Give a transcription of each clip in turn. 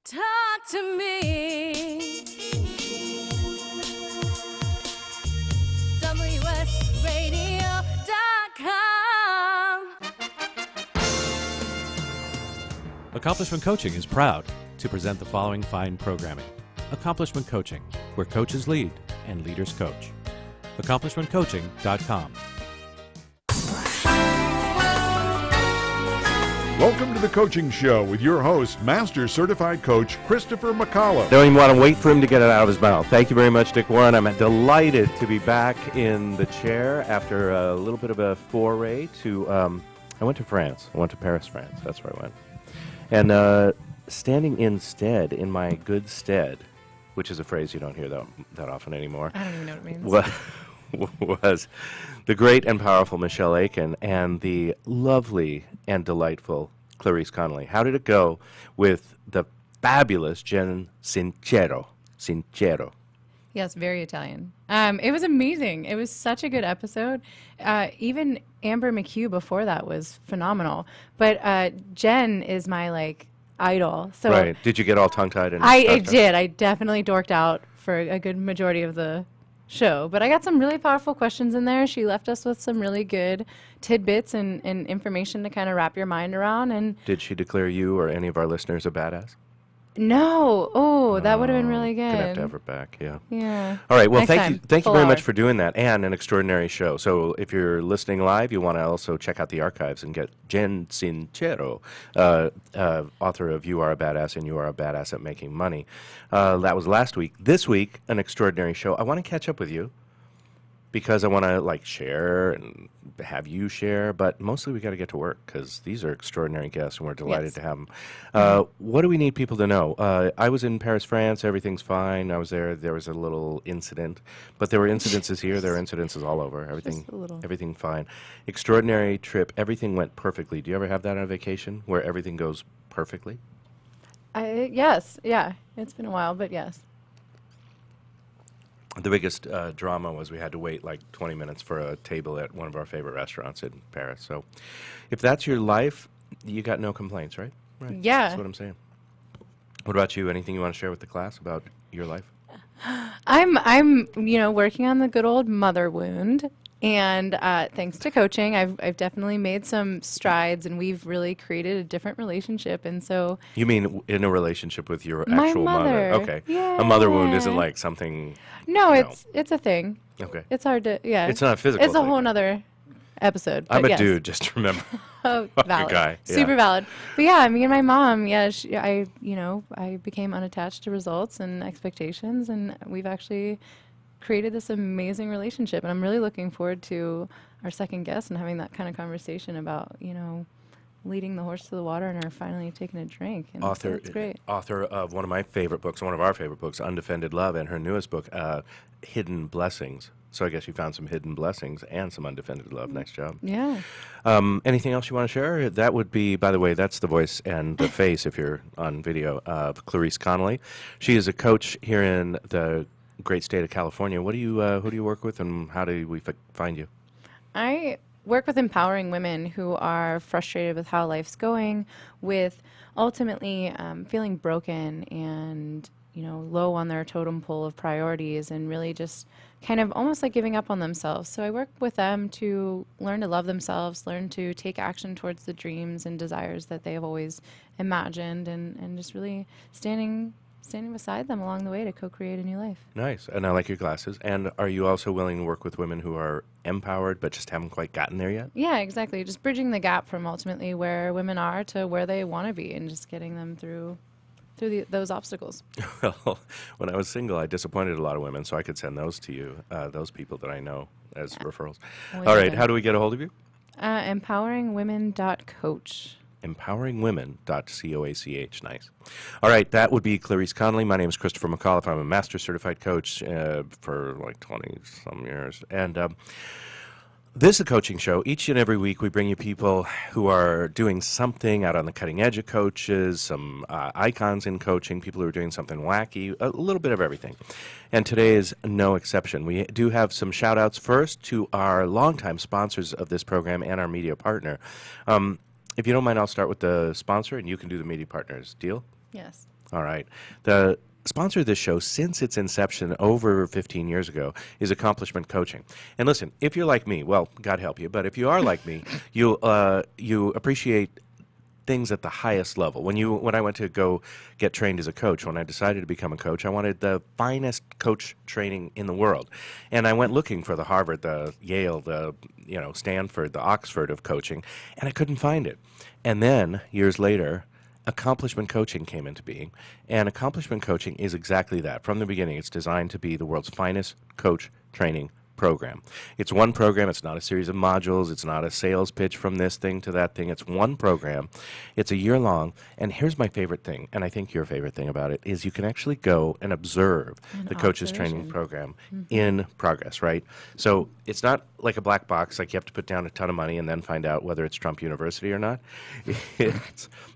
Talk to me. WSRadio.com. Accomplishment Coaching is proud to present the following fine programming. Accomplishment Coaching, where coaches lead and leaders coach. AccomplishmentCoaching.com. Welcome to the Coaching Show with your host, Master Certified Coach Christopher McCullough. Don't even want to wait for him to get it out of his mouth. Thank you very much, Dick Warren. I'm delighted to be back in the chair after a little bit of a foray to, I went to France. I went to Paris, France. That's where I went. And standing instead, in my good stead, which is a phrase you don't hear that often anymore. I don't even know what it means. Was the great and powerful Michelle Aiken and the lovely and delightful Clarice Connolly. How did it go with the fabulous Jen Sincero? Yes, very Italian. It was amazing. It was such a good episode. Even Amber McHugh before that was phenomenal. But Jen is my idol. So Right. Did you get all tongue-tied? And I did. I definitely dorked out for a good majority of the show. But I got some really powerful questions in there. She left us with some really good tidbits and information to kind of wrap your mind around. And Did she declare you or any of our listeners a badass? no. Oh, that would have been really good. Gonna have to have her back, yeah. Yeah. All right. Well, Next thank time. you. Thank you Full very hour. much for doing that, and an extraordinary show. So, if you're listening live, you want to also check out the archives and get Jen Sincero, author of "You Are a Badass" and "You Are a Badass at Making Money." That was last week. This week, an extraordinary show. I want to catch up with you because I want to share and have you share, but mostly we got to get to work because these are extraordinary guests and we're delighted Yes. to have them. What do we need people to know? I was in Paris, France. Everything's fine. I was there. There was a little incident, but there were incidences here. There are incidences all over. Everything fine. Extraordinary trip. Everything went perfectly. Do you ever have that on a vacation where everything goes perfectly? Yes. Yeah. It's been a while, but yes. The biggest drama was we had to wait 20 minutes for a table at one of our favorite restaurants in Paris. So if that's your life, you got no complaints, right? Right. Yeah. That's what I'm saying. What about you? Anything you want to share with the class about your life? I'm working on the good old mother wound, and thanks to coaching, I've definitely made some strides, and we've really created a different relationship. And so, You mean in a relationship with your My actual mother? mother. Okay. A mother wound isn't Yeah. like something. no, No. it's a thing. Okay. It's hard to It's not a physical It's a thing. whole nother episode. I'm but a yes. dude, just remember. Oh, valid. guy, yeah. Super valid. But yeah, me and my mom, I became unattached to results and expectations, and we've actually created this amazing relationship. And I'm really looking forward to our second guest and having that kind of conversation about, leading the horse to the water and her finally taking a drink. And so it's great. Author of one of my favorite books, one of our favorite books, Undefended Love, and her newest book, Hidden Blessings. So I guess you found some hidden blessings and some undefended love. Nice job. Yeah. Anything else you want to share? That would be, by the way, that's the voice and the face, if you're on video, of Clarice Connolly. She is a coach here in the great state of California. Who do you work with, and how do we find you? I work with empowering women who are frustrated with how life's going, with ultimately feeling broken and low on their totem pole of priorities, and really just kind of almost like giving up on themselves. So I work with them to learn to love themselves, learn to take action towards the dreams and desires that they have always imagined, and just really standing beside them along the way to co-create a new life. Nice. And I like your glasses. And are you also willing to work with women who are empowered but just haven't quite gotten there yet? Yeah, exactly. Just bridging the gap from ultimately where women are to where they want to be, and just getting them through those obstacles. Well, when I was single, I disappointed a lot of women, so I could send those to you, those people that I know as referrals. Well, All right. yeah. How do we get a hold of you? Empoweringwomen.coach. Empoweringwomen.coach. Nice. All right, that would be Clarice Connolly. My name is Christopher McAuliffe. I'm a master certified coach for 20-some years. And this is a coaching show. Each and every week we bring you people who are doing something out on the cutting edge of coaches, some icons in coaching, people who are doing something wacky, a little bit of everything. And today is no exception. We do have some shout-outs first to our longtime sponsors of this program and our media partner. If you don't mind, I'll start with the sponsor, and you can do the media partners. Deal? Yes. All right. The sponsor of this show since its inception over 15 years ago is Accomplishment Coaching. And listen, if you're like me, well, God help you, but if you are like me, you appreciate things at the highest level. When I went to go get trained as a coach, when I decided to become a coach, I wanted the finest coach training in the world. And I went looking for the Harvard, the Yale, the Stanford, the Oxford of coaching, and I couldn't find it. And then years later, Accomplishment Coaching came into being, and Accomplishment Coaching is exactly that. From the beginning, it's designed to be the world's finest coach training program. It's one program. It's not a series of modules. It's not a sales pitch from this thing to that thing. It's one program. It's a year long, and here's my favorite thing, and I think your favorite thing about it, is you can actually go and observe the coach's training program in progress, right? So it's not like a black box, like you have to put down a ton of money and then find out whether it's Trump University or not.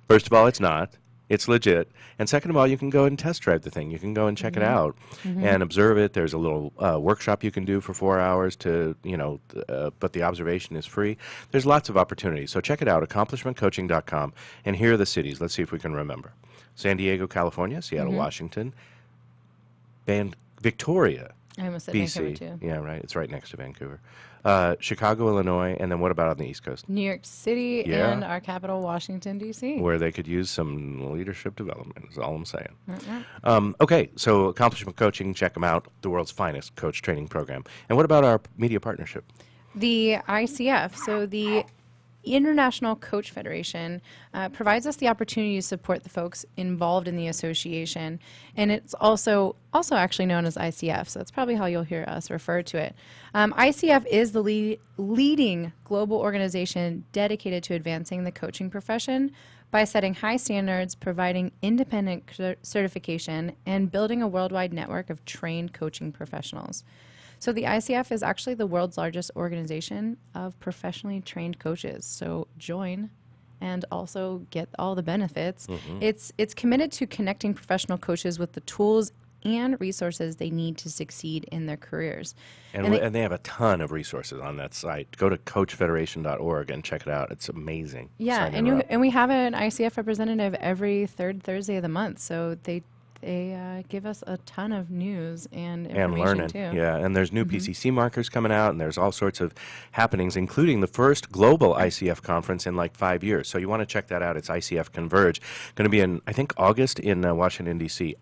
First of all, it's not. It's legit. And second of all, you can go and test drive the thing. You can go and check it out and observe it. There's a little workshop you can do for 4 hours but the observation is free. There's lots of opportunities. So check it out, accomplishmentcoaching.com. And here are the cities. Let's see if we can remember. San Diego, California, Seattle, Washington, Victoria, I almost said BC. Vancouver too. Yeah, right. It's right next to Vancouver. Chicago, Illinois, and then what about on the East Coast? New York City Yeah. and our capital, Washington, D.C. Where they could use some leadership development, is all I'm saying. Okay, so Accomplishment Coaching, check them out, the world's finest coach training program. And what about our media partnership? The ICF, so the International Coach Federation, provides us the opportunity to support the folks involved in the association, and it's also actually known as ICF, so that's probably how you'll hear us refer to it. ICF is the leading global organization dedicated to advancing the coaching profession by setting high standards, providing independent certification, and building a worldwide network of trained coaching professionals. So the ICF is actually the world's largest organization of professionally trained coaches. So join and also get all the benefits. It's committed to connecting professional coaches with the tools and resources they need to succeed in their careers. And they have a ton of resources on that site. Go to coachfederation.org and check it out. It's amazing. Yeah, Sign her up. and we have an ICF representative every third Thursday of the month. So they give us a ton of news and information and learning. too. Yeah, and there's new PCC markers coming out, and there's all sorts of happenings, including the first global ICF conference in like 5 years. So you want to check that out. It's ICF Converge. Going to be in, I think, August in Washington, D.C.,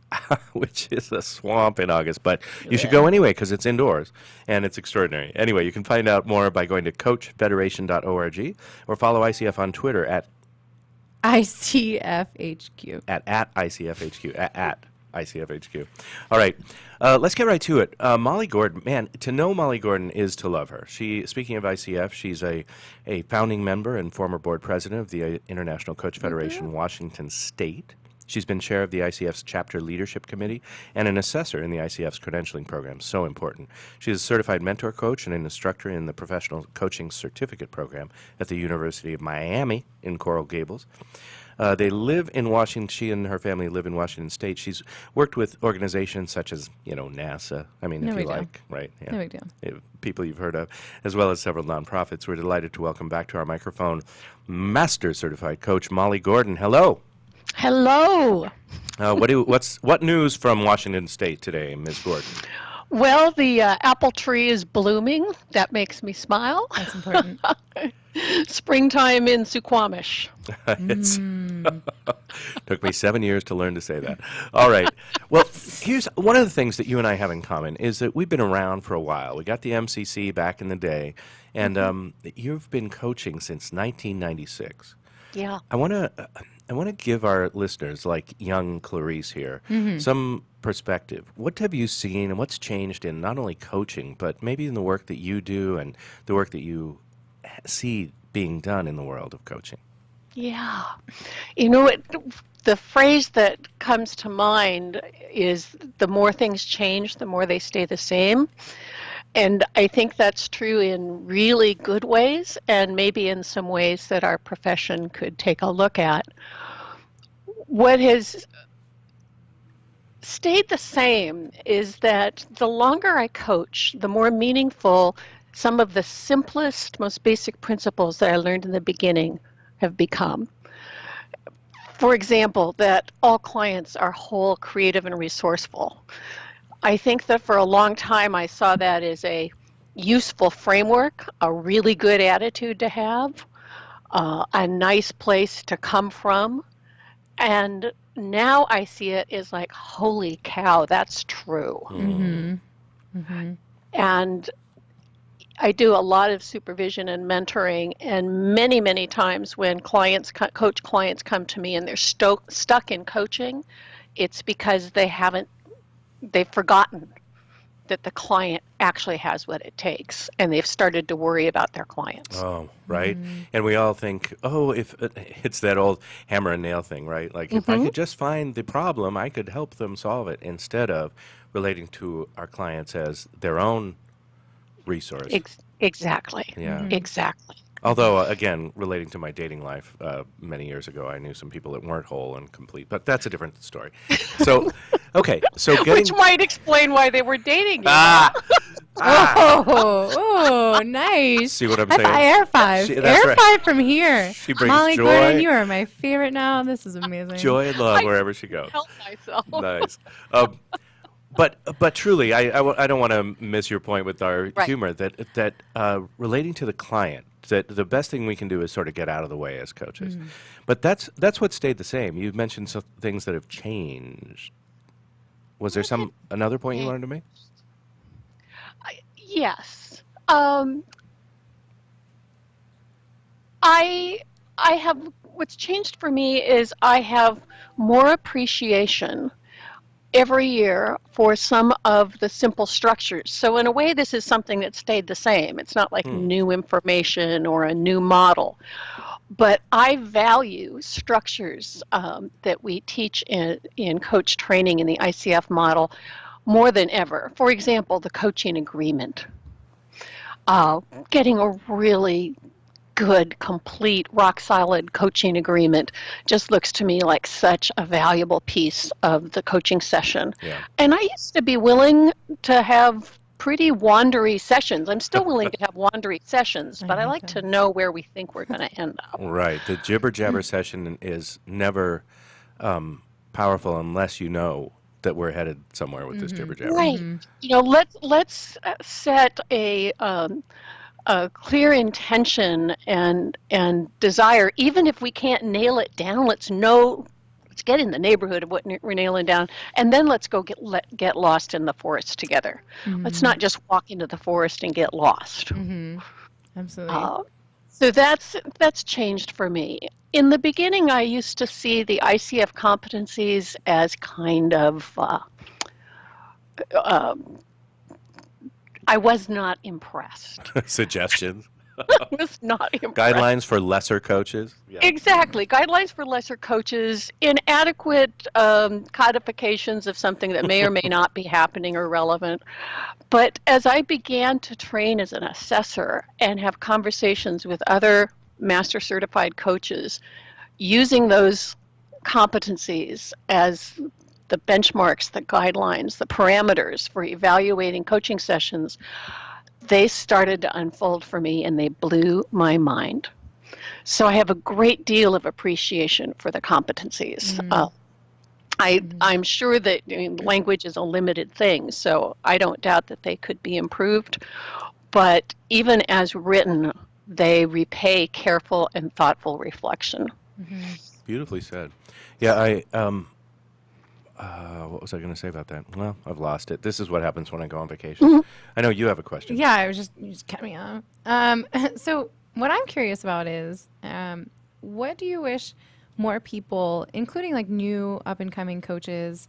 which is a swamp in August. But you should go anyway because it's indoors, and it's extraordinary. Anyway, you can find out more by going to coachfederation.org or follow ICF on Twitter at ICFHQ. at ICFHQ, at ICFHQ. All right, let's get right to it. Molly Gordon, man, to know Molly Gordon is to love her. Speaking of ICF, she's a founding member and former board president of the International Coach Federation, Washington State. She's been chair of the ICF's Chapter Leadership Committee and an assessor in the ICF's credentialing program. So important. She's a certified mentor coach and an instructor in the Professional Coaching Certificate Program at the University of Miami in Coral Gables. They live in Washington. She and her family live in Washington State. She's worked with organizations such as, NASA. I mean, No if you big deal. like, right? Yeah. No big deal. People you've heard of, as well as several nonprofits. We're delighted to welcome back to our microphone Master Certified Coach Molly Gordon. Hello. Hello. What news from Washington State today, Ms. Gordon? Well, the apple tree is blooming. That makes me smile. That's important. Springtime in Suquamish. It's took me 7 years to learn to say that. All right. Well, here's one of the things that you and I have in common is that we've been around for a while. We got the MCC back in the day, and you've been coaching since 1996. Yeah. I want to give our listeners, like young Clarice here, some perspective. What have you seen and what's changed in not only coaching, but maybe in the work that you do and the work that you see being done in the world of coaching? Yeah. You know what? The phrase that comes to mind is the more things change, the more they stay the same. And I think that's true in really good ways and maybe in some ways that our profession could take a look at. What has stayed the same is that the longer I coach, the more meaningful some of the simplest, most basic principles that I learned in the beginning have become. For example, that all clients are whole, creative, and resourceful. I think that for a long time I saw that as a useful framework, a really good attitude to have, a nice place to come from. And now I see it as like, holy cow, that's true. And I do a lot of supervision and mentoring, and many, many times when coach clients come to me and they're stuck in coaching, it's because they've forgotten that the client actually has what it takes, and they've started to worry about their clients. Oh, right. And we all think, oh, if it's that old hammer and nail thing, right? Like if I could just find the problem, I could help them solve it, instead of relating to our clients as their own resource. Exactly. Yeah. Exactly. Although, again, relating to my dating life, many years ago, I knew some people that weren't whole and complete, but that's a different story. So, okay, so getting... Which might explain why they were dating you. Oh, nice. See what I'm That's saying? air five. That's Air right. five from here. She brings Molly joy. Gordon, you are my favorite now. This is amazing. Joy and love wherever she goes. Help myself. Nice. But truly, I don't want to miss your point with our humor, that relating to the client, that the best thing we can do is sort of get out of the way as coaches. But that's what stayed the same. You mentioned some things that have changed. Was there another point you wanted to make? Yes. I have, what's changed for me is I have more appreciation every year for some of the simple structures. So in a way, this is something that stayed the same. It's not like new information or a new model. But I value structures that we teach in coach training in the ICF model more than ever. For example, the coaching agreement. Getting a really good, complete, rock-solid coaching agreement just looks to me like such a valuable piece of the coaching session. Yeah. And I used to be willing to have pretty wandery sessions. I'm still willing to have wandery sessions, but I like to know where we think we're going to end up. Right. The jibber-jabber session is never powerful unless you know that we're headed somewhere with this jibber-jabber. Right. You know, let's set a clear intention and desire. Even if we can't nail it down, let's get in the neighborhood of what we're nailing down, and then let's go get lost in the forest together. Let's not just walk into the forest and get lost. Absolutely. So that's changed for me. In the beginning, I used to see the ICF competencies as kind of I was not impressed. Suggestions. I was not impressed. Guidelines for lesser coaches. Yeah. Exactly. Guidelines for lesser coaches, inadequate codifications of something that may or may not be happening or relevant. But as I began to train as an assessor and have conversations with other master certified coaches, using those competencies as the benchmarks, the guidelines, the parameters for evaluating coaching sessions, they started to unfold for me and they blew my mind. So I have a great deal of appreciation for the competencies. I'm sure that language is a limited thing, so I don't doubt that they could be improved. But even as written, they repay careful and thoughtful reflection. Beautifully said. Yeah, what was I going to say about that? Well, I've lost it. This is what happens when I go on vacation. I know you have a question. Yeah, you just cut me off. So what I'm curious about is, what do you wish more people, including like new up-and-coming coaches,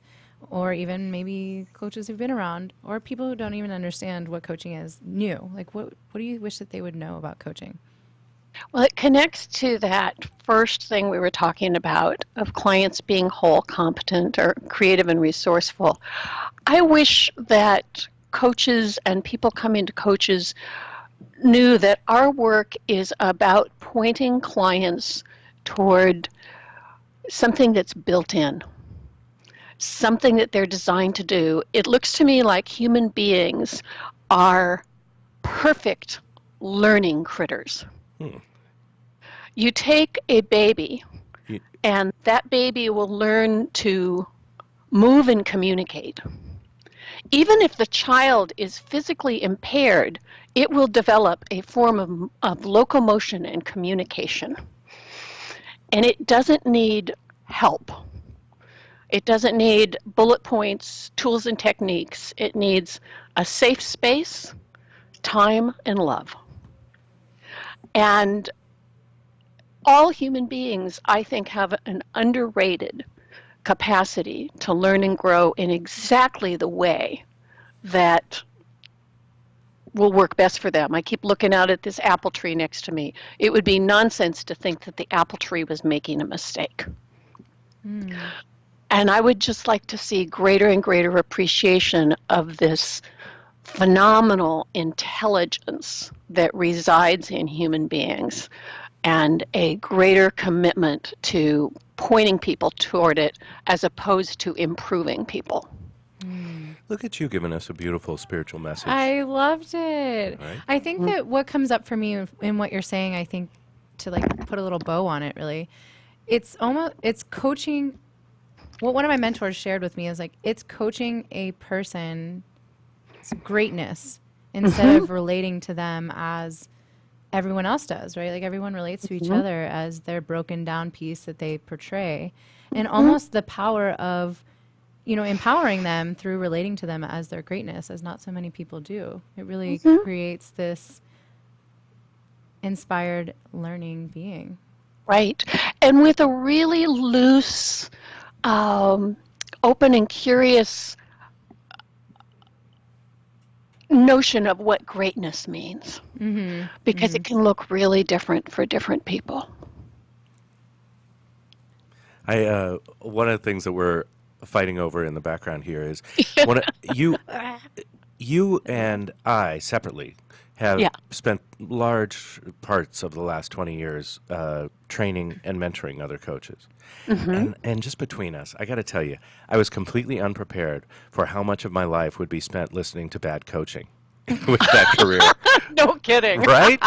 or even maybe coaches who've been around, or people who don't even understand what coaching is, new? Like, what do you wish that they would know about coaching? Well, it connects to that first thing we were talking about of clients being whole, competent, or creative and resourceful. I wish that coaches and people coming to coaches knew that our work is about pointing clients toward something that's built in, something that they're designed to do. It looks to me like human beings are perfect learning critters. You take a baby And that baby will learn to move and communicate. Even if the child is physically impaired, it will develop a form of locomotion and communication. And it doesn't need help. It doesn't need bullet points, tools, and techniques. It needs a safe space, time, and love. And all human beings, I think, have an underrated capacity to learn and grow in exactly the way that will work best for them. I keep looking out at this apple tree next to me. It would be nonsense to think that the apple tree was making a mistake. And I would just like to see greater and greater appreciation of this phenomenal intelligence that resides in human beings, and a greater commitment to pointing people toward it as opposed to improving people. Look at you giving us a beautiful spiritual message. I loved it. Right. I think that what comes up for me in what you're saying, I think, to like put a little bow on it, really, it's coaching. What one of my mentors shared with me is like, it's coaching a person's greatness instead of relating to them as everyone else does, right? Like everyone relates to each other as their broken down piece that they portray. And almost the power of, empowering them through relating to them as their greatness, as not so many people do. It really creates this inspired learning being. Right. And with a really loose, open and curious notion of what greatness means, because it can look really different for different people. One of the things that we're fighting over in the background here is you and I separately have spent large parts of the last 20 years training and mentoring other coaches. And just between us, I got to tell you, I was completely unprepared for how much of my life would be spent listening to bad coaching with that career. No kidding. Right?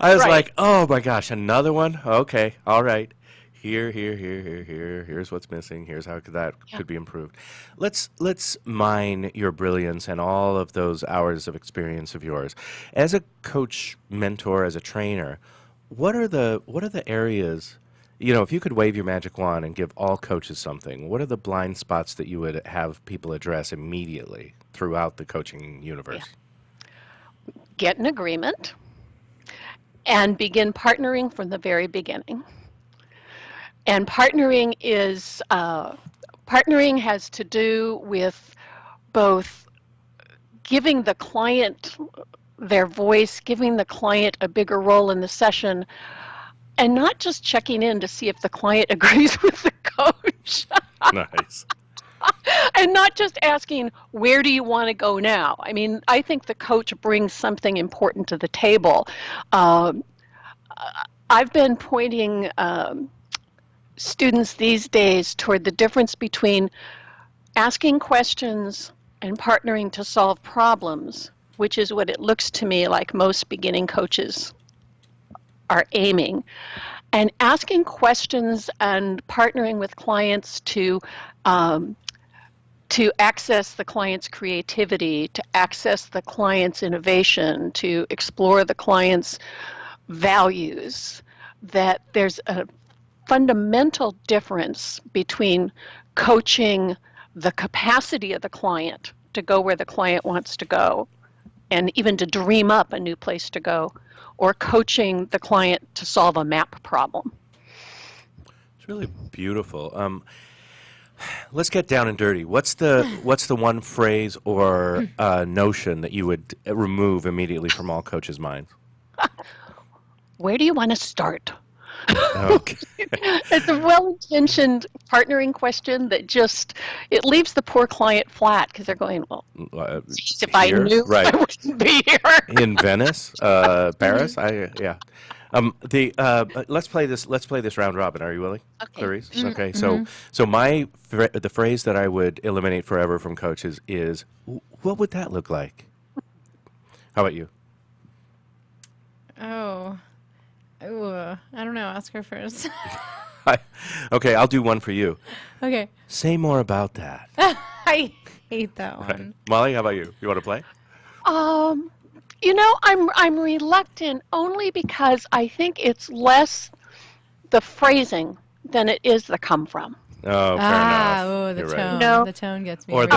I was like, oh my gosh, another one? Okay, all right. Here's what's missing. Here's how that could be improved. Let's mine your brilliance and all of those hours of experience of yours. As a coach, mentor, as a trainer, what are the areas, if you could wave your magic wand and give all coaches something, what are the blind spots that you would have people address immediately throughout the coaching universe? Get an agreement and begin partnering from the very beginning. And partnering has to do with both giving the client their voice, giving the client a bigger role in the session, and not just checking in to see if the client agrees with the coach. Nice. And not just asking, where do you want to go now? I mean, I think the coach brings something important to the table. I've been pointing students these days toward the difference between asking questions and partnering to solve problems, which is what it looks to me like most beginning coaches are aiming, and asking questions and partnering with clients to access the client's creativity, to access the client's innovation, to explore the client's values. That there's a fundamental difference between coaching the capacity of the client to go where the client wants to go and even to dream up a new place to go, or coaching the client to solve a map problem. It's really beautiful. Let's get down and dirty. What's the one phrase or notion that you would remove immediately from all coaches' minds? Where do you want to start? Okay. It's a well-intentioned partnering question that it leaves the poor client flat because they're going, well, if I knew, right. I wouldn't be here. In Venice, Paris, let's play this round robin. Are you willing, Clarice? Okay. So the phrase that I would eliminate forever from coaches is, what would that look like? How about you? Oh. Ooh, I don't know. Ask her first. Okay, I'll do one for you. Okay. Say more about that. I hate that one. Molly, how about you? You want to play? I'm reluctant only because I think it's less the phrasing than it is the come from. Oh, fair enough. Oh, the You're tone. right. No. The tone gets me. Or every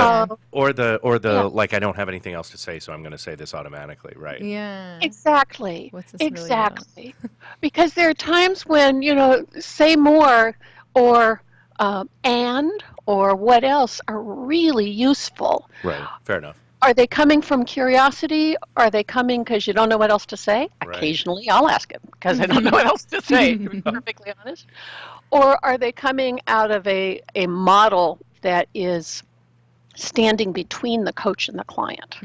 the, time. Yeah. like, I don't have anything else to say, so I'm going to say this automatically, right? Yeah. Exactly. What's this really about? Exactly. Because there are times when, say more or and or what else are really useful. Right. Fair enough. Are they coming from curiosity? Are they coming because you don't know what else to say? Right. Occasionally, I'll ask it because I don't know what else to say, to be perfectly honest. Or are they coming out of a model that is standing between the coach and the client?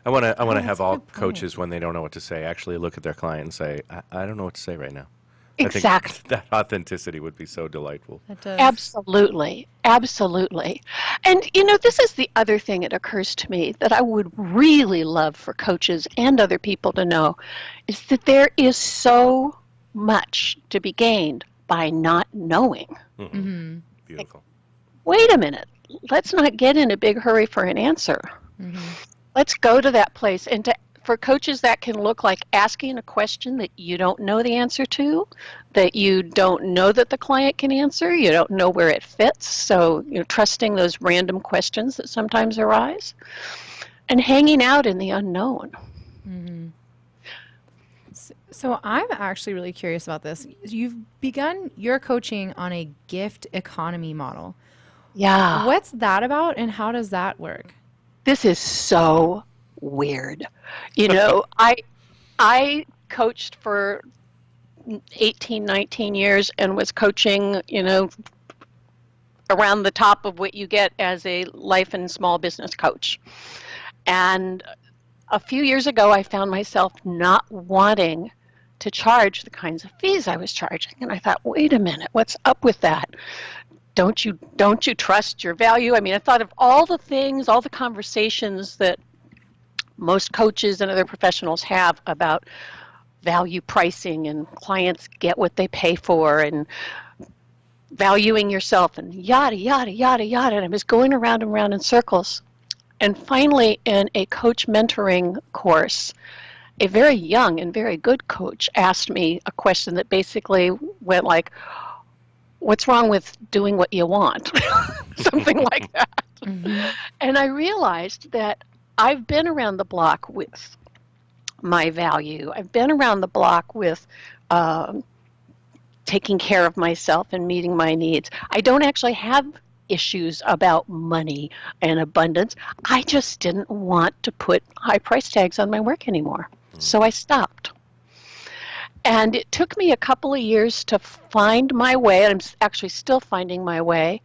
I want to Oh, have that's a all good point. coaches, when they don't know what to say, actually look at their client and say, I don't know what to say right now. Exactly. I think that authenticity would be so delightful. That does. Absolutely. Absolutely. And, this is the other thing that occurs to me that I would really love for coaches and other people to know is that there is so much to be gained by not knowing. Beautiful. Wait a minute. Let's not get in a big hurry for an answer. Let's go to that place. And for coaches, that can look like asking a question that you don't know the answer to, that you don't know that the client can answer, you don't know where it fits. So, trusting those random questions that sometimes arise and hanging out in the unknown. So I'm actually really curious about this. You've begun your coaching on a gift economy model. Yeah. What's that about, and how does that work? This is so weird. I coached for 18, 19 years and was coaching, around the top of what you get as a life and small business coach. And a few years ago, I found myself not wanting to charge the kinds of fees I was charging. And I thought, wait a minute, what's up with that? Don't you trust your value? I mean, I thought of all the things, all the conversations that most coaches and other professionals have about value pricing and clients get what they pay for and valuing yourself and yada, yada, yada, yada. And I was going around and around in circles. And finally, in a coach mentoring course, a very young and very good coach asked me a question that basically went like, what's wrong with doing what you want? Something like that. And I realized that I've been around the block with my value. I've been around the block with taking care of myself and meeting my needs. I don't actually have issues about money and abundance. I just didn't want to put high price tags on my work anymore. So I stopped. And it took me a couple of years to find my way, and I'm actually still finding my way.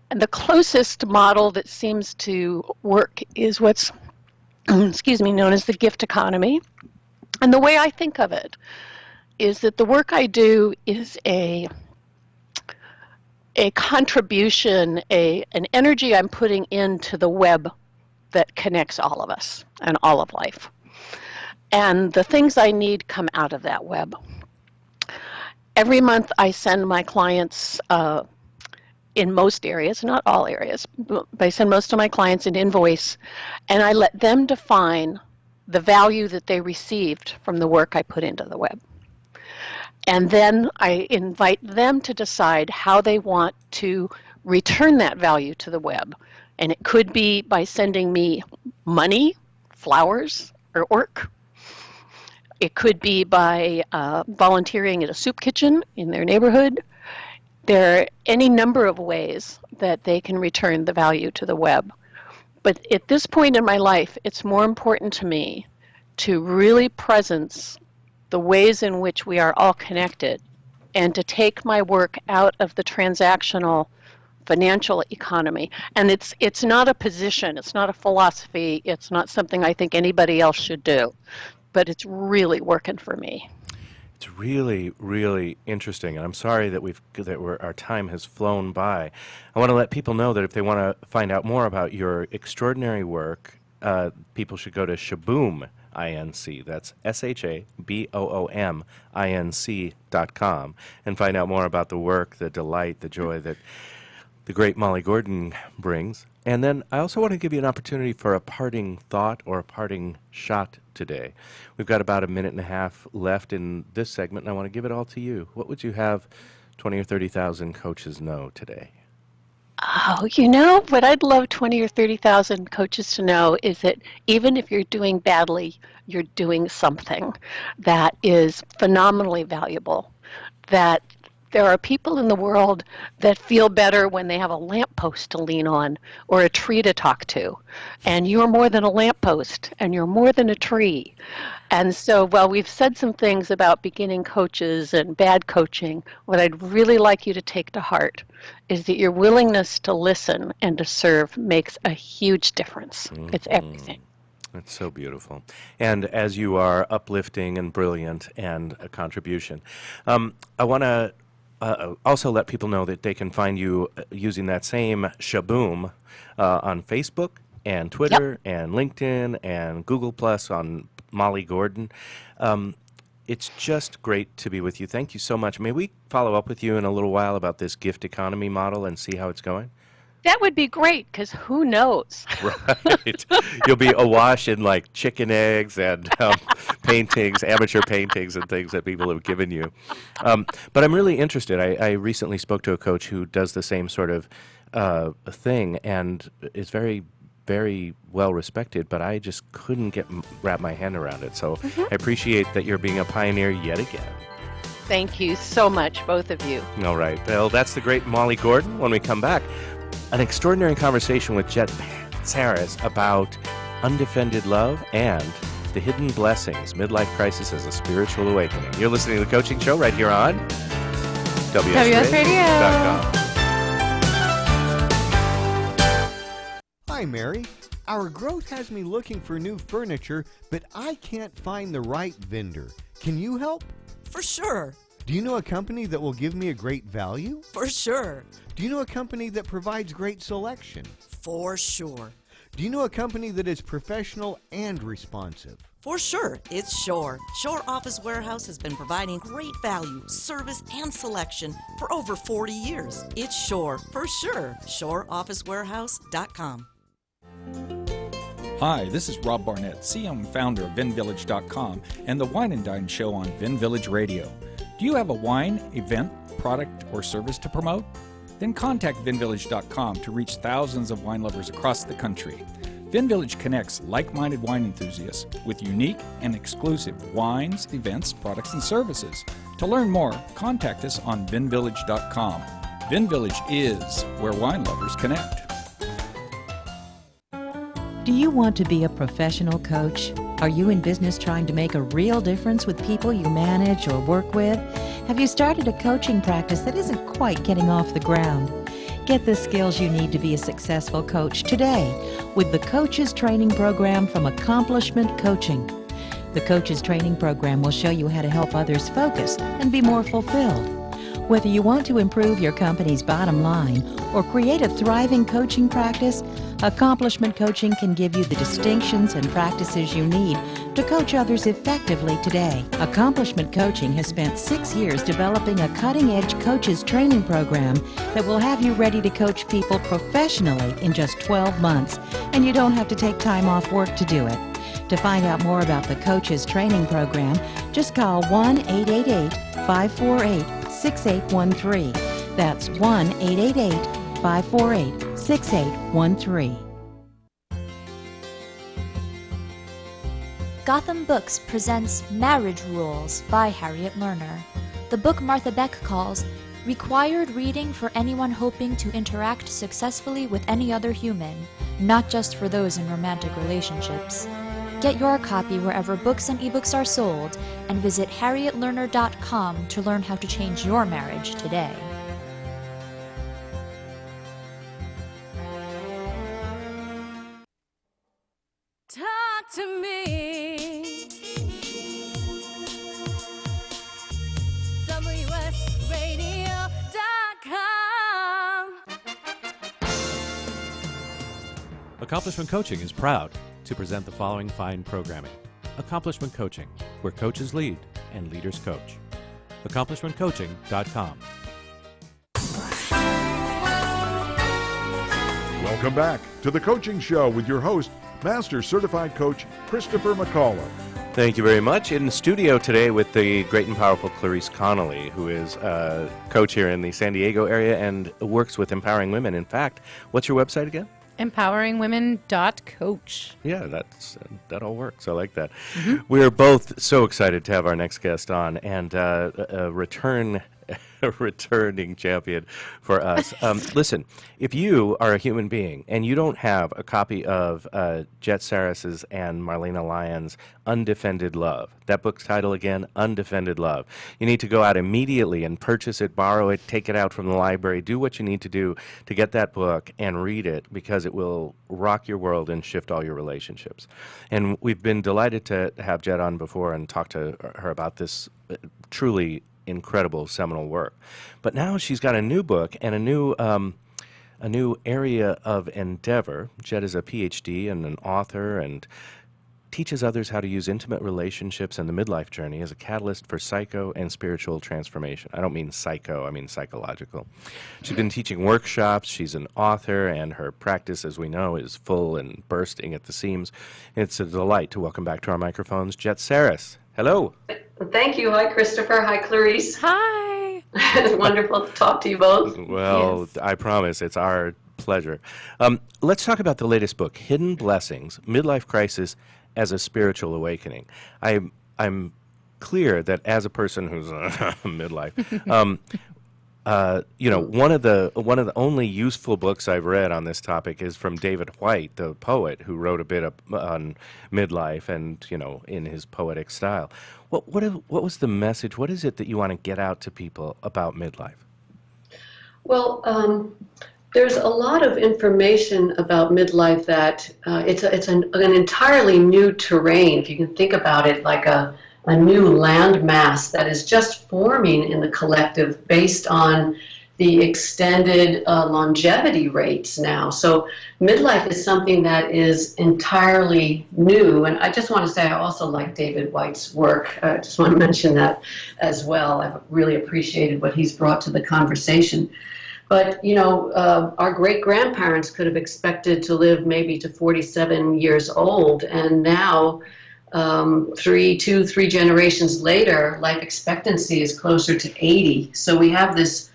And the closest model that seems to work is what's, known as the gift economy. And the way I think of it is that the work I do is a contribution, an energy I'm putting into the web that connects all of us and all of life. And the things I need come out of that web. Every month I send my clients, in most areas, not all areas, but I send most of my clients an invoice, and I let them define the value that they received from the work I put into the web. And then I invite them to decide how they want to return that value to the web. And it could be by sending me money, flowers, or work. It could be by volunteering at a soup kitchen in their neighborhood. There are any number of ways that they can return the value to the web. But at this point in my life, it's more important to me to really presence the ways in which we are all connected and to take my work out of the transactional financial economy. And it's not a position, it's not a philosophy, it's not something I think anybody else should do, but it's really working for me. It's really, really interesting, and I'm sorry that our time has flown by. I want to let people know that if they want to find out more about your extraordinary work, people should go to Shaboom, ShaboomInc. That's ShaboomInc.com, and find out more about the work, the delight, the joy that the great Molly Gordon brings. And then I also want to give you an opportunity for a parting thought or a parting shot today. We've got about a minute and a half left in this segment, and I want to give it all to you. What would you have 20 or 30,000 coaches know today? Oh, what I'd love 20 or 30,000 coaches to know is that even if you're doing badly, you're doing something that is phenomenally valuable, that there are people in the world that feel better when they have a lamppost to lean on or a tree to talk to. And you're more than a lamppost, and you're more than a tree. And so while we've said some things about beginning coaches and bad coaching, what I'd really like you to take to heart is that your willingness to listen and to serve makes a huge difference. It's everything. That's so beautiful. And as you are uplifting and brilliant and a contribution, I want to also let people know that they can find you using that same Shaboom on Facebook and Twitter and LinkedIn and Google Plus on Molly Gordon. It's just great to be with you. Thank you so much. May we follow up with you in a little while about this gift economy model and see how it's going? That would be great, because who knows? Right. You'll be awash in like chicken eggs and paintings, amateur paintings and things that people have given you. But I'm really interested. I recently spoke to a coach who does the same sort of thing and is very, very well respected, but I just couldn't wrap my hand around it. So I appreciate that you're being a pioneer yet again. Thank you so much, both of you. All right. Well, that's the great Molly Gordon. When we come back, an extraordinary conversation with Jet Saris about undefended love and the hidden blessings, midlife crisis as a spiritual awakening. You're listening to The Coaching Show right here on WSRadio.com. Hi, Mary. Our growth has me looking for new furniture, but I can't find the right vendor. Can you help? For sure. Do you know a company that will give me a great value? For sure. Do you know a company that provides great selection? For sure. Do you know a company that is professional and responsive? For sure, it's Shore. Shore Office Warehouse has been providing great value, service, and selection for over 40 years. It's Shore, for sure. ShoreOfficeWarehouse.com. Hi, this is Rob Barnett, CEO and founder of VinVillage.com and the Wine and Dine Show on VinVillage Radio. Do you have a wine, event, product, or service to promote? Then contact VinVillage.com to reach thousands of wine lovers across the country. VinVillage connects like-minded wine enthusiasts with unique and exclusive wines, events, products, and services. To learn more, contact us on VinVillage.com. VinVillage is where wine lovers connect. Do you want to be a professional coach? Are you in business trying to make a real difference with people you manage or work with? Have you started a coaching practice that isn't quite getting off the ground? Get the skills you need to be a successful coach today with the Coaches Training Program from Accomplishment Coaching. The Coaches Training Program will show you how to help others focus and be more fulfilled. Whether you want to improve your company's bottom line or create a thriving coaching practice, Accomplishment Coaching can give you the distinctions and practices you need to coach others effectively today. Accomplishment Coaching has spent 6 years developing a cutting-edge coaches training program that will have you ready to coach people professionally in just 12 months, and you don't have to take time off work to do it. To find out more about the Coaches Training Program, just call 1-888-548-6813. That's 1-888-548-6813. Gotham Books presents Marriage Rules by Harriet Lerner. The book Martha Beck calls required reading for anyone hoping to interact successfully with any other human, not just for those in romantic relationships. Get your copy wherever books and ebooks are sold, and visit harrietlerner.com to learn how to change your marriage today. Talk to me. WSRadio.com. Accomplishment Coaching is proud to present the following fine programming. Accomplishment Coaching, where coaches lead and leaders coach. AccomplishmentCoaching.com. Welcome back to the Coaching Show with your host, Master Certified Coach Christopher McAuliffe. Thank you very much. In the studio today with the great and powerful Clarice Connolly, who is a coach here in the San Diego area and works with empowering women. In fact, what's your website again? EmpoweringWomen.coach. Yeah, that all works. I like that. We're both so excited to have our next guest on, and a returning champion for us. Listen, if you are a human being and you don't have a copy of Jet Sarris's and Marlena Lyons' Undefended Love, that book's title again, Undefended Love, you need to go out immediately and purchase it, borrow it, take it out from the library, do what you need to do to get that book and read it, because it will rock your world and shift all your relationships. And we've been delighted to have Jet on before and talk to her about this truly incredible seminal work. But now she's got a new book and a new area of endeavor. Jet is a PhD and an author and teaches others how to use intimate relationships and the midlife journey as a catalyst for psycho and spiritual transformation. I don't mean psycho, I mean psychological. She's been teaching workshops, she's an author, and her practice, as we know, is full and bursting at the seams. It's a delight to welcome back to our microphones Jet Sarris. Hello. Thank you. Hi, Christopher. Hi, Clarice. Hi. It's wonderful to talk to you both. Well, Yes. I promise it's our pleasure. Let's talk about the latest book, Hidden Blessings, Midlife Crisis as a Spiritual Awakening. I'm clear that as a person who's midlife, one of the only useful books I've read on this topic is from David Whyte, the poet, who wrote a bit on midlife and, in his poetic style. What was the message? What is it that you want to get out to people about midlife? Well, there's a lot of information about midlife that it's an entirely new terrain, if you can think about it like a new land mass that is just forming in the collective based on the extended longevity rates now. So midlife is something that is entirely new. And I just want to say I also like David Whyte's work. I just want to mention that as well. I've really appreciated what he's brought to the conversation. But, our great-grandparents could have expected to live maybe to 47 years old. And now, three generations later, life expectancy is closer to 80. So we have this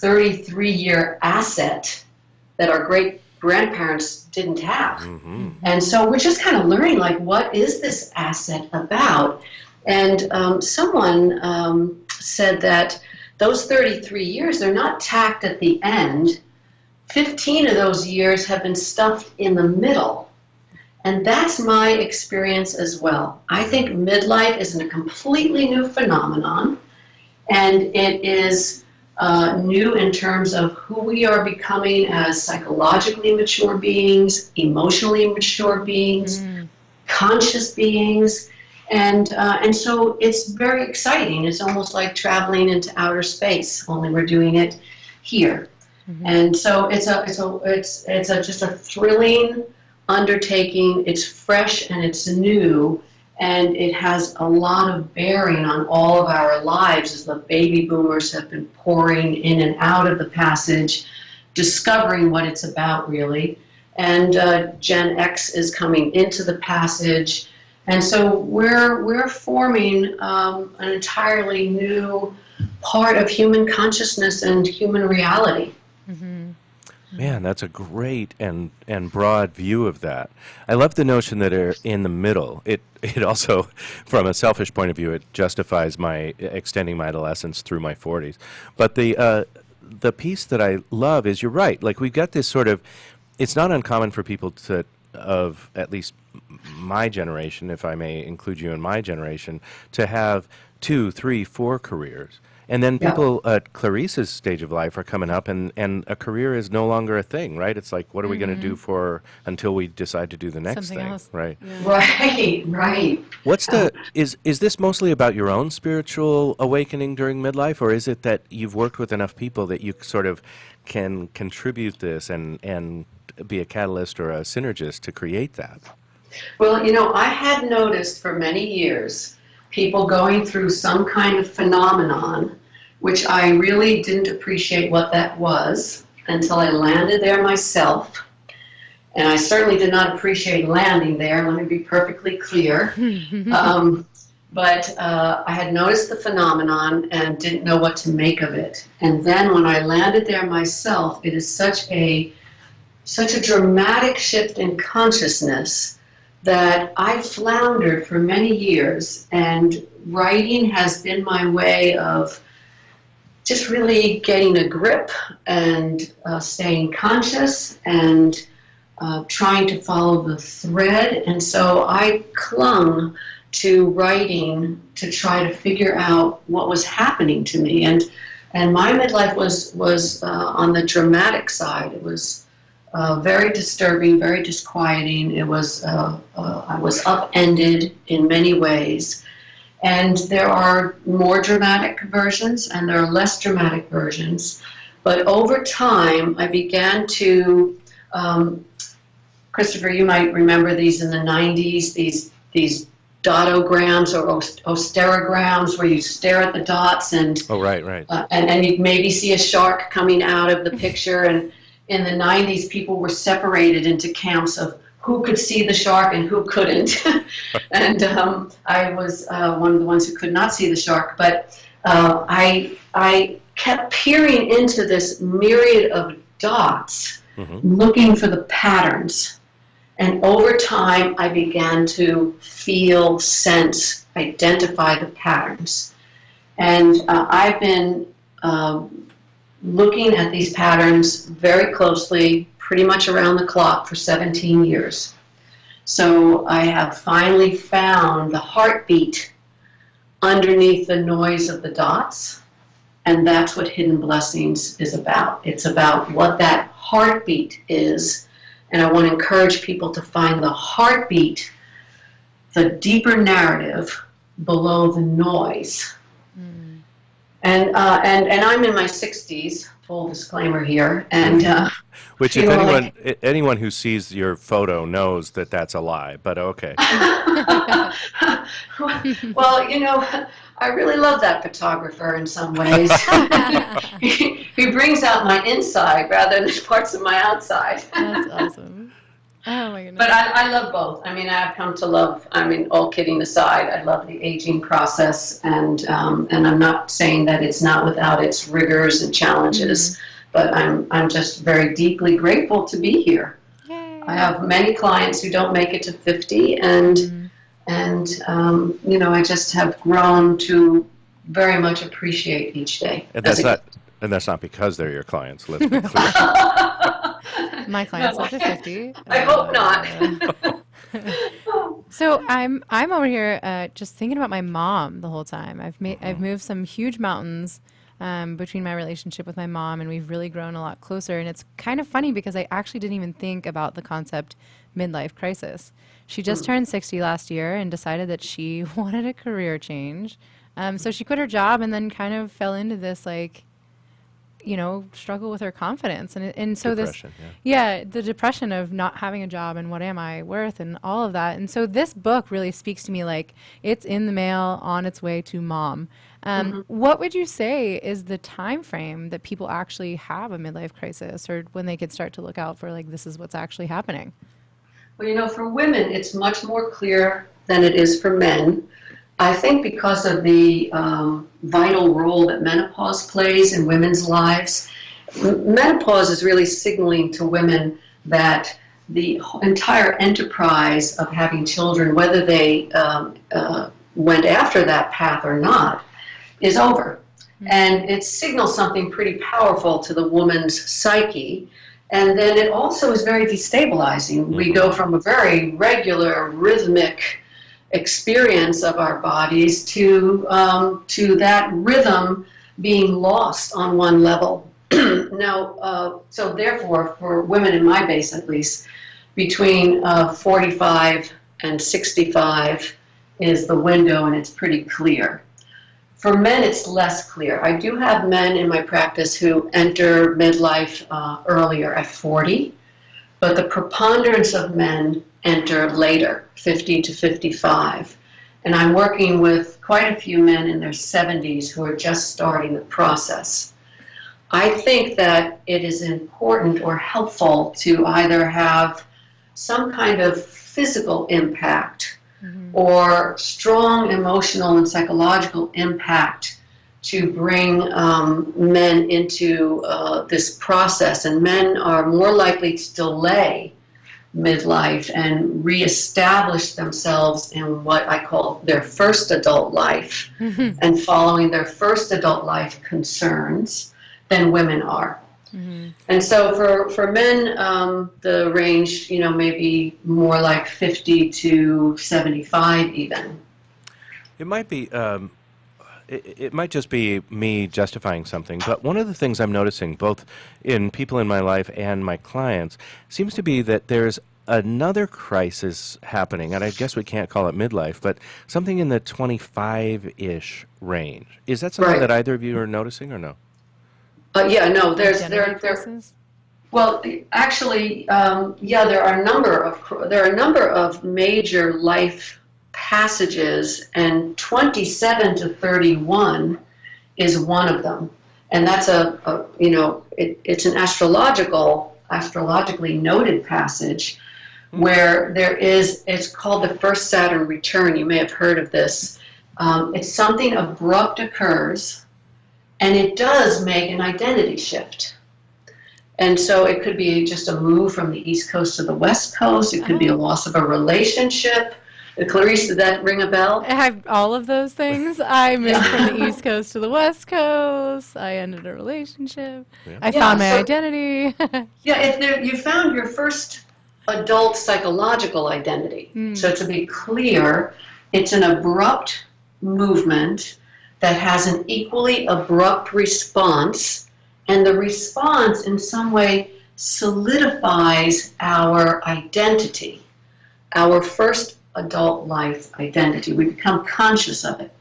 33-year asset that our great-grandparents didn't have. Mm-hmm. And so we're just kind of learning, what is this asset about? And someone said that those 33 years, they're not tacked at the end. 15 of those years have been stuffed in the middle. And that's my experience as well. I think midlife is a completely new phenomenon, and it is new in terms of who we are becoming as psychologically mature beings, emotionally mature beings, conscious beings, and so it's very exciting. It's almost like traveling into outer space, only we're doing it here. Mm-hmm. And so it's just a thrilling undertaking. It's fresh and it's new, and it has a lot of bearing on all of our lives as the baby boomers have been pouring in and out of the passage, discovering what it's about really. And Gen X is coming into the passage. And so we're forming an entirely new part of human consciousness and human reality. Mm-hmm. Man, that's a great and broad view of that. I love the notion that are in the middle. It also, from a selfish point of view, it justifies my extending my adolescence through my 40s. But the piece that I love is, you're right. Like, we've got this sort of, it's not uncommon for people of at least my generation, if I may include you in my generation, to have 2, 3, 4 careers. And then people at Clarice's stage of life are coming up, and a career is no longer a thing, right? It's like, what are we going to do until we decide to do the next Something thing, else. right? Yeah. Right. What's is this mostly about your own spiritual awakening during midlife, or is it that you've worked with enough people that you sort of can contribute this and be a catalyst or a synergist to create that? Well, I had noticed for many years people going through some kind of phenomenon, which I really didn't appreciate what that was until I landed there myself. And I certainly did not appreciate landing there, let me be perfectly clear. But I had noticed the phenomenon and didn't know what to make of it. And then when I landed there myself, it is such a dramatic shift in consciousness that I floundered for many years, and writing has been my way of just really getting a grip and staying conscious and trying to follow the thread. And so I clung to writing to try to figure out what was happening to me. And my midlife was on the dramatic side. It was very disturbing, very disquieting. It was I was upended in many ways. And there are more dramatic versions and there are less dramatic versions. But over time, I began to, Christopher, you might remember these in the 90s, these dotograms or austerograms where you stare at the dots and and you maybe see a shark coming out of the picture. And in the 90s, people were separated into camps of who could see the shark and who couldn't. And I was one of the ones who could not see the shark. But I kept peering into this myriad of dots, looking for the patterns. And over time, I began to feel, sense, identify the patterns. And I've been looking at these patterns very closely, pretty much around the clock for 17 years. So I have finally found the heartbeat underneath the noise of the dots, and that's what Hidden Blessings is about. It's about what that heartbeat is, and I want to encourage people to find the heartbeat, the deeper narrative below the noise. And I'm in my 60s, full disclaimer here, and which if anyone who sees your photo knows that that's a lie, but okay. Well, I really love that photographer in some ways. He brings out my inside rather than parts of my outside. That's awesome. Oh my goodness. But I love both. I mean, I've come to love, all kidding aside, I love the aging process, and I'm not saying that it's not without its rigors and challenges, but I'm just very deeply grateful to be here. Yay. I have many clients who don't make it to 50, and I just have grown to very much appreciate each day. And that's not because they're your clients, let's be clear. My clients live to 50. I hope not. So I'm over here just thinking about my mom the whole time. I've moved some huge mountains between my relationship with my mom, and we've really grown a lot closer. And it's kind of funny because I actually didn't even think about the concept midlife crisis. She just turned 60 last year and decided that she wanted a career change. So she quit her job and then kind of fell into this struggle with her confidence. And so depression, the depression of not having a job and what am I worth and all of that. And so this book really speaks to me like it's in the mail on its way to mom. What would you say is the time frame that people actually have a midlife crisis, or when they could start to look out for like this is what's actually happening? Well, for women, it's much more clear than it is for men. I think because of the vital role that menopause plays in women's lives. Menopause is really signaling to women that the entire enterprise of having children, whether they went after that path or not, is over. And it signals something pretty powerful to the woman's psyche. And then it also is very destabilizing. We go from a very regular, rhythmic experience of our bodies to that rhythm being lost on one level. Now, so therefore, for women in my base at least, between 45 and 65 is the window, and it's pretty clear. For men, it's less clear. I do have men in my practice who enter midlife earlier at 40, but the preponderance of men enter later, 50 to 55. And I'm working with quite a few men in their 70s who are just starting the process. I think that it is important or helpful to either have some kind of physical impact or strong emotional and psychological impact to bring men into this process. And men are more likely to delay midlife and reestablish themselves in what I call their first adult life and following their first adult life concerns than women are. And so for men, the range, may be more like 50 to 75 even. It might be, it might just be me justifying something, but one of the things I'm noticing, both in people in my life and my clients, seems to be that there's another crisis happening, and I guess we can't call it midlife, but something in the 25-ish range. Is that something that either of you are noticing or no? Yeah, no, there well, actually, there are a number of major life passages, and 27 to 31 is one of them, and that's it's an astrologically noted passage where it's called the first Saturn return. You may have heard of this. It's something abrupt occurs, and it does make an identity shift. And so it could be just a move from the East Coast to the West Coast. It could be a loss of a relationship. Clarice, did that ring a bell? I have all of those things. I moved from the East Coast to the West Coast. I ended a relationship. I found my identity. You found your first adult psychological identity. So to be clear, it's an abrupt movement that has an equally abrupt response, and the response in some way solidifies our identity, our first adult life identity. We become conscious of it.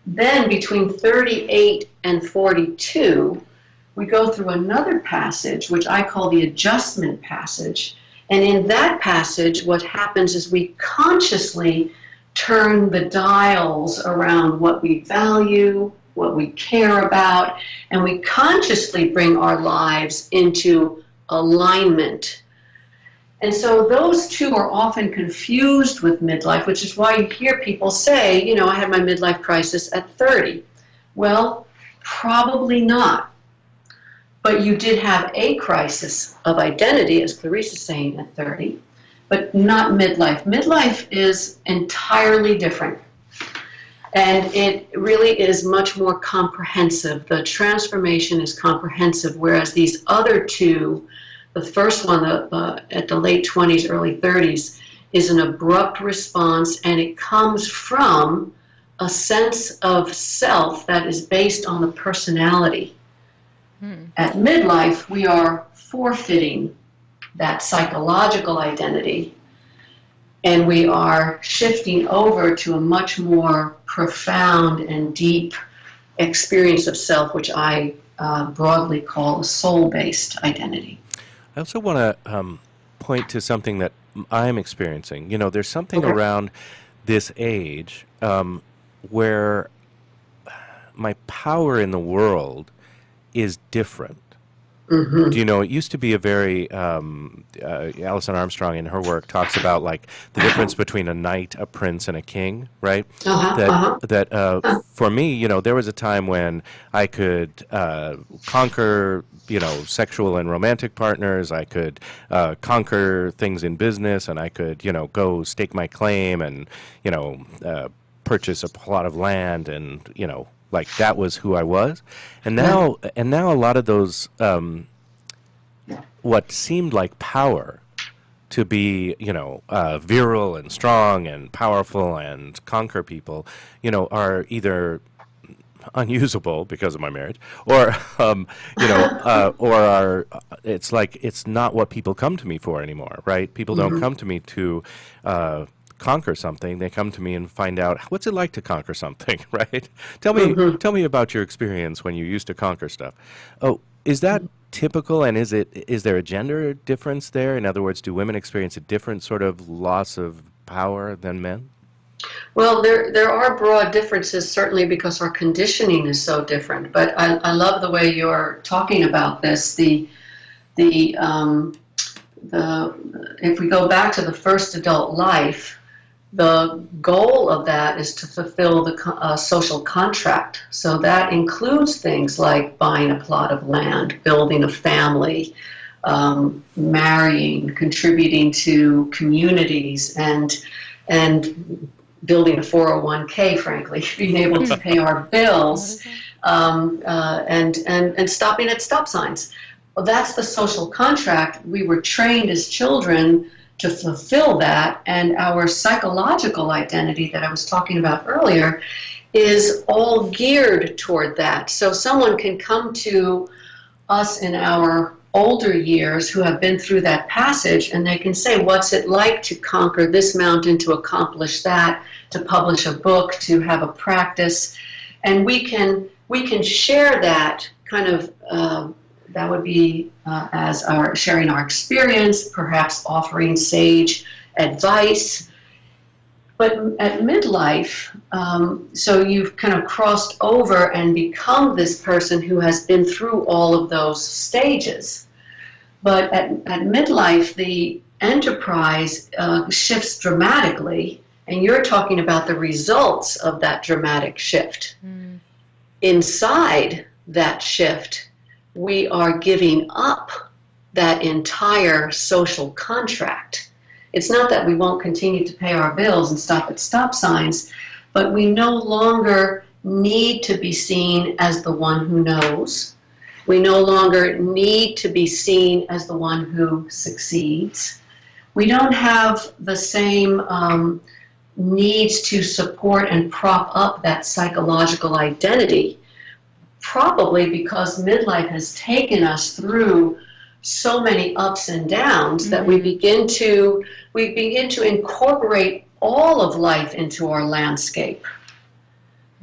Then between 38 and 42, we go through another passage, which I call the adjustment passage. And in that passage, what happens is we consciously turn the dials around what we value, what we care about, and we consciously bring our lives into alignment. And so those two are often confused with midlife, which is why you hear people say, I had my midlife crisis at 30. Well, probably not. But you did have a crisis of identity, as Clarice is saying, at 30, but not midlife. Midlife is entirely different. And it really is much more comprehensive. The transformation is comprehensive, whereas these other two, the first one at the late 20s, early 30s, is an abrupt response, and it comes from a sense of self that is based on the personality. At midlife, we are forfeiting that psychological identity, and we are shifting over to a much more profound and deep experience of self, which I broadly call a soul-based identity. I also want to point to something that I'm experiencing. There's something around this age where my power in the world is different. Do you know, it used to be a very, Alison Armstrong in her work talks about like the difference between a knight, a prince, and a king, right? For me, there was a time when I could conquer, sexual and romantic partners. I could conquer things in business, and I could, go stake my claim and, purchase a plot of land, and, like that was who I was. And now a lot of those, what seemed like power to be, virile and strong and powerful and conquer people, are either unusable because of my marriage, or, or are, it's like, it's not what people come to me for anymore, right? People don't come to me to, conquer something. They come to me and find out, what's it like to conquer something, right? Tell me about your experience when you used to conquer stuff. Oh, is that typical, and is there a gender difference there? In other words, do women experience a different sort of loss of power than men? Well, there are broad differences, certainly because our conditioning is so different. But I love the way you're talking about this. If we go back to the first adult life, the goal of that is to fulfill the social contract. So that includes things like buying a plot of land, building a family, marrying, contributing to communities, and building a 401k, frankly, being able to pay our bills, and stopping at stop signs. Well, that's the social contract. We were trained as children to fulfill that, and our psychological identity that I was talking about earlier is all geared toward that. So someone can come to us in our older years who have been through that passage, and they can say, what's it like to conquer this mountain, to accomplish that, to publish a book, to have a practice, and we can share that kind of that would be as our sharing our experience, perhaps offering sage advice. But at midlife, so you've kind of crossed over and become this person who has been through all of those stages. But at midlife, the enterprise shifts dramatically, and you're talking about the results of that dramatic shift. Inside that shift, we are giving up that entire social contract. It's not that we won't continue to pay our bills and stop at stop signs, but we no longer need to be seen as the one who knows. We no longer need to be seen as the one who succeeds. We don't have the same needs to support and prop up that psychological identity, probably because midlife has taken us through so many ups and downs that we begin to incorporate all of life into our landscape.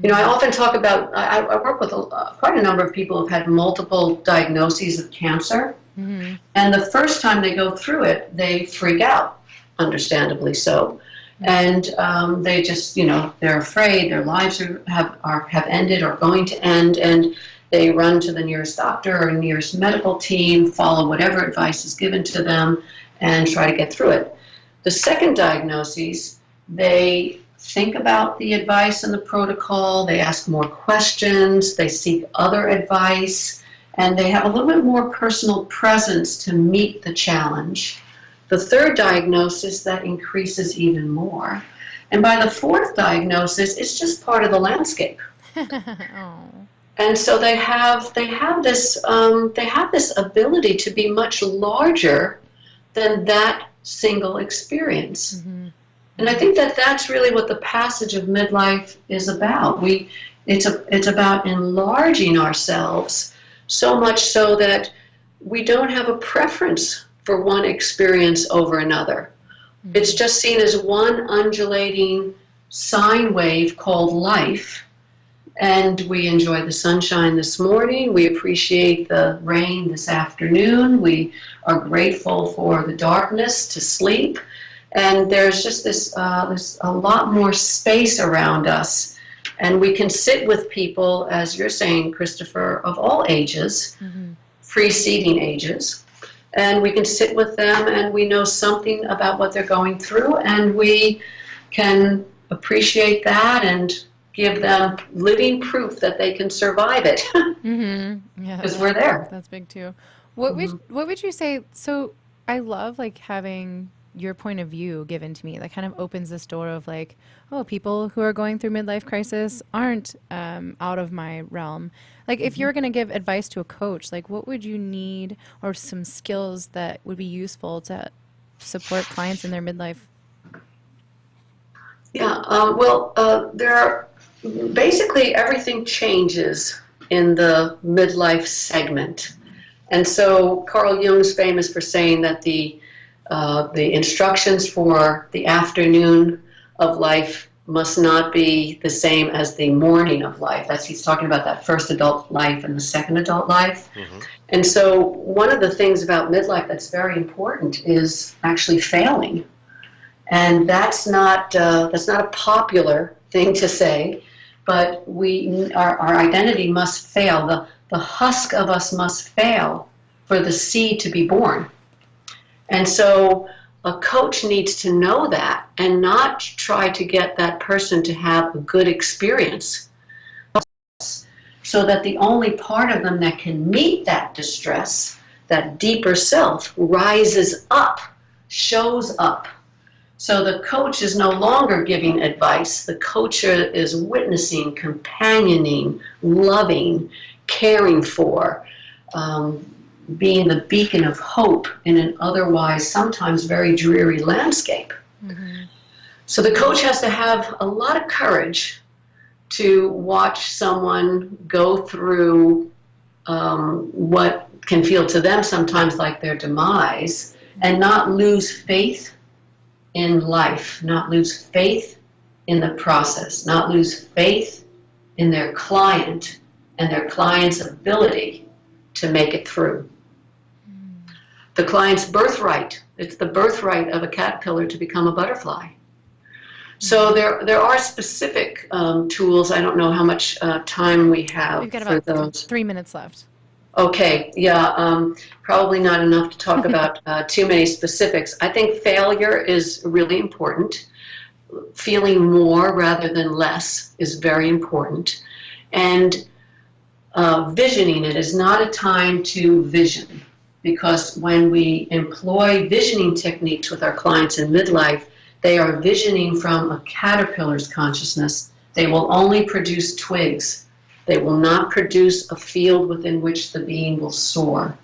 You know, I often talk about, I work with quite a number of people who've had multiple diagnoses of cancer, and the first time they go through it, they freak out, understandably so. And they just, you know, they're afraid their lives have ended or going to end, and they run to the nearest doctor or nearest medical team, follow whatever advice is given to them, and try to get through it. The second diagnosis, they think about the advice and the protocol, they ask more questions, they seek other advice, and they have a little bit more personal presence to meet the challenge. The third diagnosis, that increases even more. And by the fourth diagnosis, it's just part of the landscape. And so they have this ability to be much larger than that single experience. And I think that that's really what the passage of midlife is about. It's about enlarging ourselves so much so that we don't have a preference for one experience over another. It's just seen as one undulating sine wave called life. And we enjoy the sunshine this morning. We appreciate the rain this afternoon. We are grateful for the darkness to sleep. And there's just there's a lot more space around us. And we can sit with people, as you're saying, Christopher, of all ages, preceding ages. And we can sit with them and we know something about what they're going through, and we can appreciate that and give them living proof that they can survive it. Yeah, because we're there. That's big too. What would you say? So I love like having your point of view given to me. That kind of opens this door of like, oh, people who are going through midlife crisis aren't out of my realm. Like if you're going to give advice to a coach, like what would you need, or some skills that would be useful to support clients in their midlife? Yeah, there are basically everything changes in the midlife segment. And so Carl Jung's famous for saying that the instructions for the afternoon of life must not be the same as the morning of life. He's talking about that first adult life and the second adult life. Mm-hmm. And so one of the things about midlife that's very important is actually failing. And that's not a popular thing to say, but our identity must fail. The husk of us must fail for the seed to be born. And so a coach needs to know that and not try to get that person to have a good experience, so that the only part of them that can meet that distress, that deeper self, rises up, shows up. So the coach is no longer giving advice. The coach is witnessing, companioning, loving, caring for, being the beacon of hope in an otherwise sometimes very dreary landscape. Mm-hmm. So the coach has to have a lot of courage to watch someone go through what can feel to them sometimes like their demise, and not lose faith in life, not lose faith in the process, not lose faith in their client and their client's ability to make it through. The client's birthright, it's the birthright of a caterpillar to become a butterfly. So there are specific tools. I don't know how much time we have. We've got for about those. 3 minutes left. Okay, yeah, probably not enough to talk about too many specifics. I think failure is really important. Feeling more rather than less is very important. And visioning it is not a time to vision, because when we employ visioning techniques with our clients in midlife, they are visioning from a caterpillar's consciousness. They will only produce twigs. They will not produce a field within which the being will soar.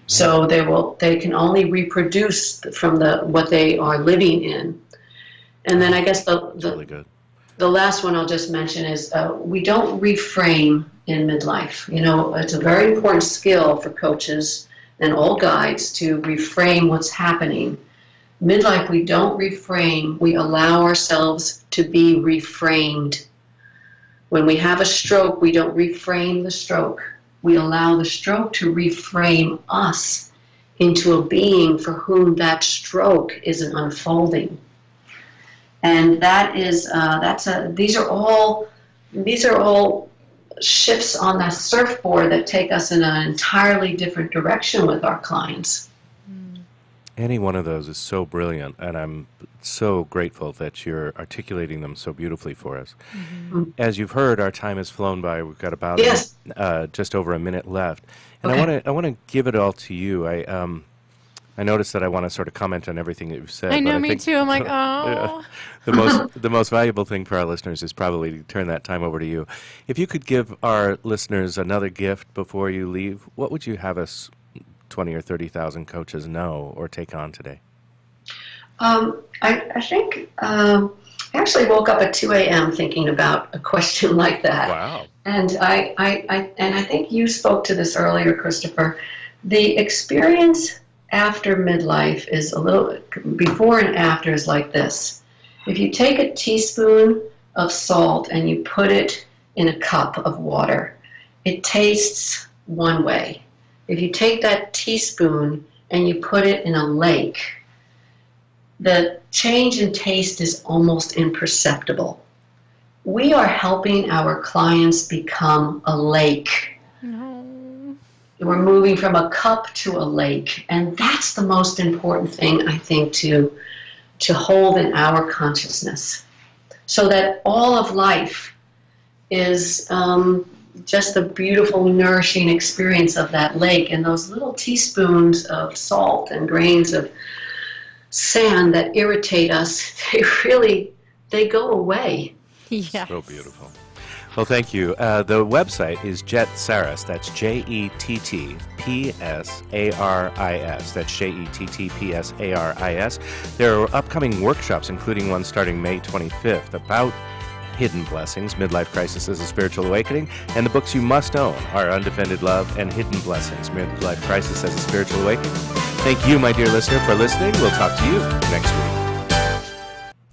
So they can only reproduce from what they are living in. And then I guess really good. The last one I'll just mention is we don't reframe in midlife. You know, it's a very important skill for coaches and all guides to reframe what's happening. Midlife, we don't reframe. We allow ourselves to be reframed. When we have a stroke, we don't reframe the stroke. We allow the stroke to reframe us into a being for whom that stroke is an unfolding. And that is these are all shifts on that surfboard that take us in an entirely different direction with our clients. Any one of those is so brilliant, and I'm so grateful that you're articulating them so beautifully for us. Mm-hmm. As you've heard, our time has flown by. We've got about just over a minute left, and okay. I want to give it all to you. I noticed that I want to sort of comment on everything that you've said. I know, but me too. I'm like, oh. The most valuable thing for our listeners is probably to turn that time over to you. If you could give our listeners another gift before you leave, what would you have us 20 or 30,000 coaches know or take on today? I think I actually woke up at 2 a.m. thinking about a question like that. Wow. And I think you spoke to this earlier, Christopher. The experience after midlife is a little, before and after is like this. If you take a teaspoon of salt and you put it in a cup of water, it tastes one way. If you take that teaspoon and you put it in a lake, the change in taste is almost imperceptible. We are helping our clients become a lake. No. We're moving from a cup to a lake, and that's the most important thing, I think, to hold in our consciousness, so that all of life is just the beautiful, nourishing experience of that lake, and those little teaspoons of salt and grains of sand that irritate us, they go away. Yeah. So beautiful. Well, thank you. The website is Jet Saris. That's JETTPSARIS. That's JETTPSARIS. There are upcoming workshops, including one starting May 25th, about Hidden Blessings, Midlife Crisis as a Spiritual Awakening, and the books you must own are Undefended Love and Hidden Blessings, Midlife Crisis as a Spiritual Awakening. Thank you, my dear listener, for listening. We'll talk to you next week.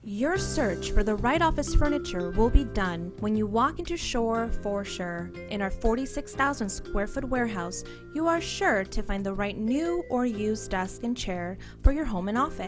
You're first search for the right office furniture will be done when you walk into Shore for sure. In our 46,000 square foot warehouse, you are sure to find the right new or used desk and chair for your home and office.